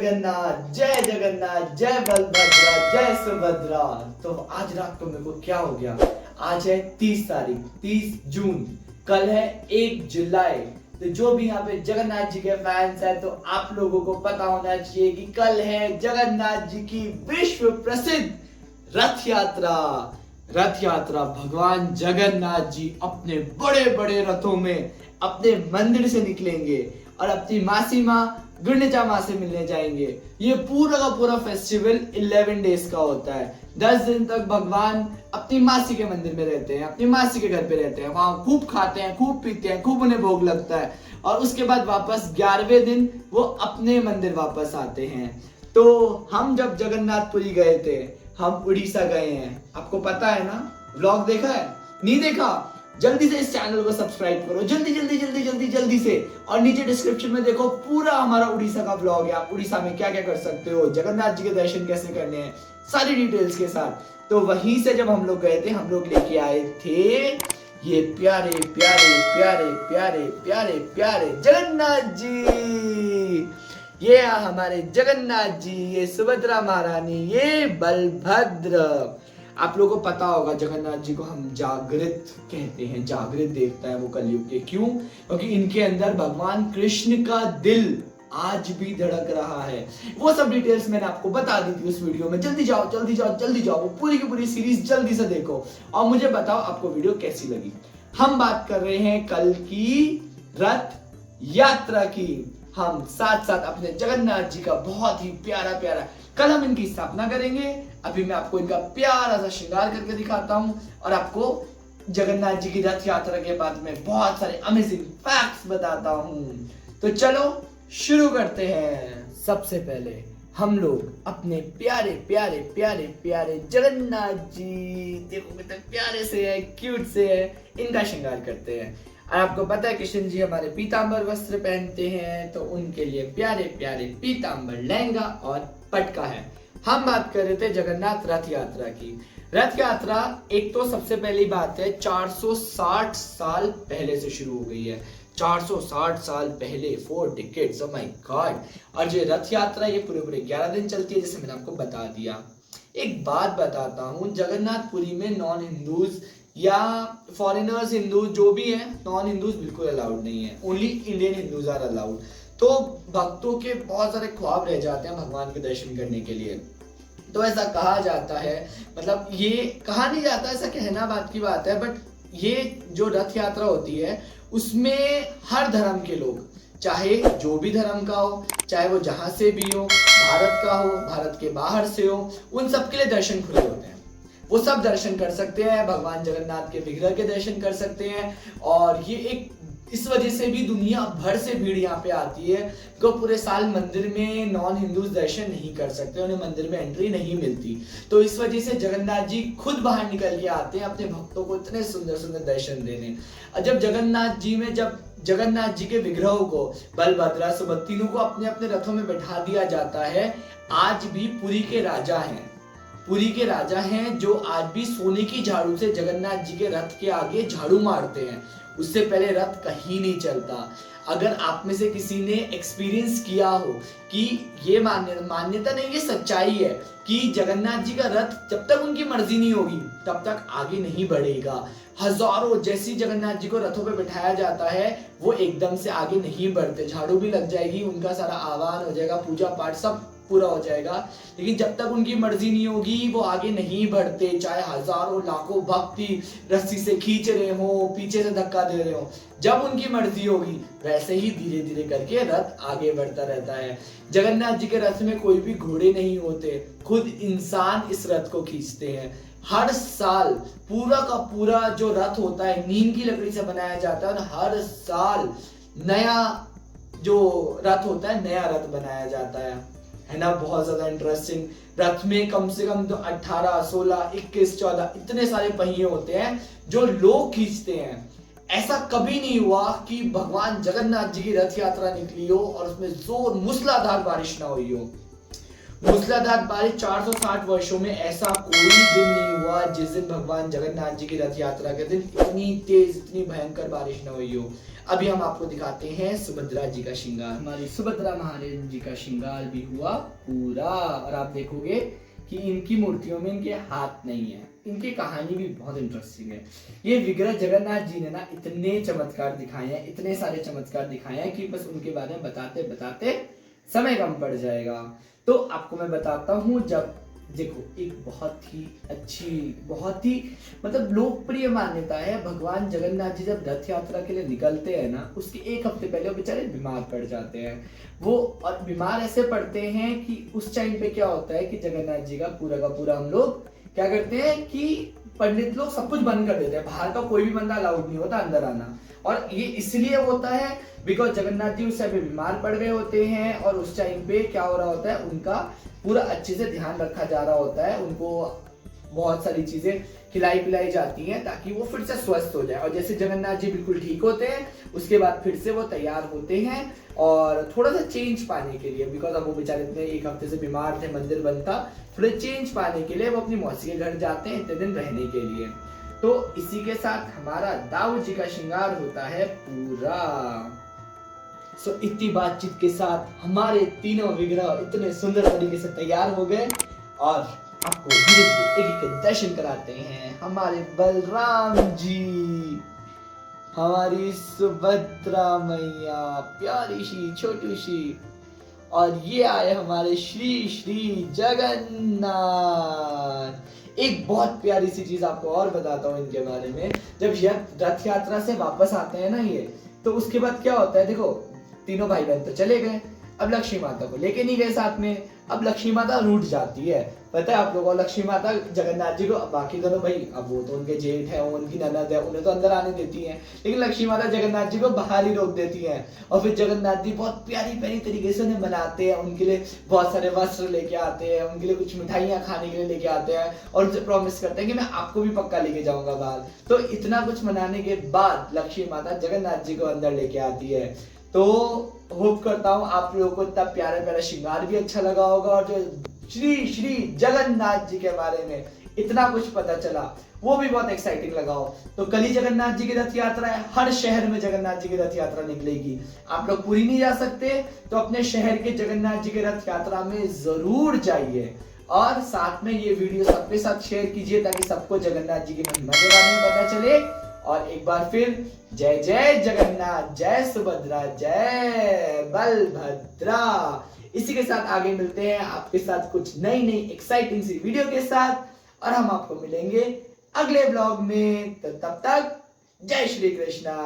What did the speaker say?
जय जगन्नाथ, जय बलभद्रा, जय सुभद्रा। तो आज रात को मेरे को क्या हो गया, आज है 30 तारीख, 30 जून, कल है 1 जुलाई। तो जो भी यहाँ पे जगन्नाथ जी के फैंस हैं, तो आप लोगों को पता होना चाहिए कि कल है जगन्नाथ जी की विश्व प्रसिद्ध रथ यात्रा। रथ यात्रा भगवान जगन्नाथ जी अपने बड़े बड़े रथों में अपने मंदिर से निकलेंगे और अपनी मासी माँ गुंडीचा माँ से मिलने जाएंगे। ये पूरा का पूरा फेस्टिवल 11 डेज का होता है। 10 दिन तक भगवान अपनी मासी के मंदिर में रहते हैं, अपनी मासी के घर पे रहते हैं, वहां खूब खाते हैं, खूब पीते हैं, खूब उन्हें भोग लगता है और उसके बाद वापस 11वें दिन वो अपने मंदिर वापस आते हैं। तो हम जब जगन्नाथपुरी गए थे, हम उड़ीसा गए हैं, आपको पता है ना। व्लॉग देखा है? नहीं देखा? जल्दी से इस चैनल को सब्सक्राइब करो, जल्दी जल्दी जल्दी जल्दी जल्दी से। और नीचे डिस्क्रिप्शन में देखो, पूरा हमारा उड़ीसा का व्लॉग है। आप उड़ीसा में क्या क्या कर सकते हो, जगन्नाथ जी के दर्शन कैसे करने हैं, सारी डिटेल्स के साथ। तो वहीं से जब हम लोग गए थे, हम लोग लेके आए थे ये प्यारे प्यारे प्यारे प्यारे प्यारे प्यारे जगन्नाथ जी। ये हमारे जगन्नाथ जी, ये सुभद्रा महारानी, ये बलभद्र। आप लोगों को पता होगा जगन्नाथ जी को हम जागृत कहते हैं, जागृत देवता है वो कलयुग के। क्यों? क्योंकि इनके अंदर भगवान कृष्ण का दिल आज भी धड़क रहा है। वो सब डिटेल्स मैंने आपको बता दी थी उस वीडियो में। जल्दी जाओ जल्दी जाओ जल्दी जाओ, वो पूरी की पूरी सीरीज जल्दी से देखो और मुझे बताओ आपको वीडियो कैसी लगी। हम बात कर रहे हैं कल की रथ यात्रा की। हम साथ साथ अपने जगन्नाथ जी का बहुत ही प्यारा प्यारा, कल हम इनकी स्थापना करेंगे। अभी मैं आपको इनका प्यारा सा श्रृंगार करके दिखाता हूं और आपको जगन्नाथ जी की रथ यात्रा के बाद में बहुत सारे अमेजिंग फैक्ट्स बताता हूं। तो चलो शुरू करते हैं। सबसे पहले हम लोग अपने प्यारे प्यारे प्यारे प्यारे जगन्नाथ जी, देखो कितने प्यारे से है, क्यूट से है, इनका श्रृंगार करते हैं। और आपको पता है कृष्ण जी हमारे पीतांबर वस्त्र पहनते हैं, तो उनके लिए प्यारे प्यारे पीतांबर लहंगा और पटका है। हम बात कर रहे थे जगन्नाथ रथ यात्रा की। रथ यात्रा एक तो सबसे पहली बात है 460 साल पहले से शुरू हो गई है। 460 साल पहले, 4 डिकेड्स, ओह माय गॉड। और जो रथ यात्रा ये पूरे पूरे 11 दिन चलती है, जैसे मैंने आपको बता दिया। एक बात बताता हूँ, जगन्नाथपुरी में नॉन हिंदूज या फॉरेनर्स, हिंदू जो भी है, नॉन हिंदूज बिल्कुल अलाउड नहीं है, only Indian Hindus are allowed. तो भक्तों के बहुत सारे ख्वाब रह जाते हैं भगवान के दर्शन करने के लिए। तो ऐसा कहा जाता है, मतलब ये कहा नहीं जाता, ऐसा कहना बात की बात है, बट ये जो रथ यात्रा होती है उसमें हर धर्म के लोग, चाहे जो भी धर्म का हो, चाहे वो जहां से भी हो, भारत का हो, भारत के बाहर से हो, उन सबके लिए दर्शन खुले होते हैं। वो सब दर्शन कर सकते हैं, भगवान जगन्नाथ के विग्रह के दर्शन कर सकते हैं। और ये एक इस वजह से भी दुनिया भर से भीड़ यहाँ पे आती है कि पूरे साल मंदिर में नॉन हिंदूज दर्शन नहीं कर सकते, उन्हें मंदिर में एंट्री नहीं मिलती। तो इस वजह से जगन्नाथ जी खुद बाहर निकल के आते हैं अपने भक्तों को इतने सुंदर सुंदर दर्शन देने। जब जगन्नाथ जी में जब जगन्नाथ जी के विग्रहों को, बलभद्रा सुभद्रा, तीनों को अपने अपने रथों में बैठा दिया जाता है। आज भी पुरी के राजा हैं, पुरी के राजा हैं जो आज भी सोने की झाड़ू से जगन्नाथ जी के रथ के आगे झाड़ू मारते हैं। उससे पहले रथ कहीं नहीं चलता। अगर आप में से किसी ने एक्सपीरियंस किया हो कि ये मान्यता नहीं, ये सच्चाई है कि जगन्नाथ जी का रथ जब तक उनकी मर्जी नहीं होगी तब तक आगे नहीं बढ़ेगा। हजारों, जैसी जगन्नाथ जी को रथों पे बिठाया जाता है वो एकदम से आगे नहीं बढ़ते। झाड़ू भी लग जाएगी, उनका सारा आह्वान हो जाएगा, पूजा पाठ सब पूरा हो जाएगा, लेकिन जब तक उनकी मर्जी नहीं होगी वो आगे नहीं बढ़ते। चाहे हजारों लाखों भक्ति रस्सी से खींच रहे हो, पीछे से धक्का दे रहे हो, जब उनकी मर्जी होगी वैसे ही धीरे धीरे करके रथ आगे बढ़ता रहता है। जगन्नाथ जी के रथ में कोई भी घोड़े नहीं होते, खुद इंसान इस रथ को खींचते हैं। हर साल पूरा का पूरा जो रथ होता है नीम की लकड़ी से बनाया जाता है और हर साल नया जो रथ होता है, नया रथ बनाया जाता है ना। बहुत ज्यादा इंटरेस्टिंग। रथ में कम से कम 18, 16, 21, 14 इतने सारे पहिए होते हैं जो लोग खींचते हैं। ऐसा कभी नहीं हुआ कि भगवान जगन्नाथ जी की रथ यात्रा निकली हो और उसमें जोर मूसलाधार बारिश ना हुई हो। मूसलाधार बारिश 460 वर्षों में ऐसा कोई दिन नहीं हुआ जिस दिन भगवान जगन्नाथ जी की रथ यात्रा के दिन इतनी तेज इतनी भयंकर बारिश न हुई हो। अभी हम आपको दिखाते हैं सुभद्रा जी का श्रृंगार। हमारी सुभद्रा महाराज जी का श्रृंगार भी हुआ पूरा, और आप देखोगे कि इनकी मूर्तियों में इनके हाथ नहीं है। इनकी कहानी भी बहुत इंटरेस्टिंग है। ये विग्रह जगन्नाथ जी ने ना इतने चमत्कार दिखाए हैं, इतने सारे चमत्कार दिखाए हैं कि बस उनके बारे में बताते बताते समय कम पड़ जाएगा। तो आपको मैं बताता हूँ। जब देखो, एक बहुत ही अच्छी, बहुत ही मतलब लोकप्रिय मान्यता है, भगवान जगन्नाथ जी जब रथ यात्रा के लिए निकलते हैं ना, उसके एक हफ्ते पहले वो बेचारे बीमार पड़ जाते हैं। वो और बीमार ऐसे पड़ते हैं कि उस टाइम पे क्या होता है कि जगन्नाथ जी का पूरा हम लोग क्या करते हैं कि पंडित लोग सब कुछ बंद कर देते हैं, बाहर का कोई भी बंदा अलाउड नहीं होता अंदर आना। और ये इसलिए होता है बिकॉज जगन्नाथ जी उस टाइम पे बीमार पड़ गए होते हैं, और उस टाइम पे क्या हो रहा होता है, उनका पूरा अच्छे से ध्यान रखा जा रहा होता है। उनको बहुत सारी चीजें खिलाई पिलाई जाती हैं ताकि वो फिर से स्वस्थ हो जाए। और जैसे जगन्नाथ जी बिल्कुल ठीक होते हैं, उसके बाद फिर से वो तैयार होते हैं और थोड़ा सा चेंज पाने के लिए, बिकॉज अब वो बेचारे इतने एक हफ्ते से बीमार थे, मंदिर बंद था, थोड़े चेंज पाने के लिए वो अपनी मौसी के घर जाते हैं इतने दिन रहने के लिए। तो इसी के साथ हमारा दाऊ जी का श्रृंगार होता है पूरा। सो इतनी बातचीत के साथ हमारे तीनों विग्रह इतने सुंदर तरीके से तैयार हो गए, और आपको धीरे धीरे एक एक दर्शन कराते हैं। हमारे बलराम जी, हमारी सुभद्रा मैया प्यारी सी छोटी सी, और ये आए हमारे श्री श्री जगन्नाथ। एक बहुत प्यारी सी चीज आपको और बताता हूँ इनके बारे में। जब रथ यात्रा से वापस आते हैं ना ये, तो उसके बाद क्या होता है, देखो तीनों भाई बहन तो चले गए, अब लक्ष्मी माता को लेके नहीं गए साथ में। अब लक्ष्मी माता रूठ जाती है, पता है आप लोगों को। लक्ष्मी माता जगन्नाथ जी को, बाकी दोनों भाई, अब वो तो उनके जेठ है, उनकी ननद है, उन्हें तो अंदर आने देती हैं, लेकिन लक्ष्मी माता जगन्नाथ जी को बाहर ही रोक देती हैं। और फिर जगन्नाथ जी बहुत प्यारी प्यारी तरीके से उन्हें मनाते हैं, उनके लिए बहुत सारे वस्त्र लेके आते हैं, उनके लिए कुछ मिठाइयाँ खाने के लिए लेके आते हैं, और उनसे प्रॉमिस करते हैं कि मैं आपको भी पक्का लेके जाऊंगा बाहर। तो इतना कुछ मनाने के बाद लक्ष्मी माता जगन्नाथ जी को अंदर लेके आती है। तो होप करता हूँ आप लोगों को इतना प्यारा प्यारा श्रृंगार भी अच्छा लगा होगा, और जो श्री श्री जगन्नाथ जी के बारे में इतना कुछ पता चला वो भी बहुत एक्साइटिंग लगा हो। तो कल ही जगन्नाथ जी की रथ यात्रा है, हर शहर में जगन्नाथ जी की रथ यात्रा निकलेगी। आप लोग पूरी नहीं जा सकते तो अपने शहर के जगन्नाथ जी की रथ यात्रा में जरूर जाइए, और साथ में ये वीडियो सबके साथ शेयर कीजिए ताकि सबको जगन्नाथ जी की महिमा के बारे में पता चले। और एक बार फिर जय जय जगन्नाथ, जय सुभद्रा, जय बलभद्रा। इसी के साथ आगे मिलते हैं आपके साथ कुछ नई नई एक्साइटिंग सी वीडियो के साथ, और हम आपको मिलेंगे अगले ब्लॉग में। तो तब तक जय श्री कृष्णा।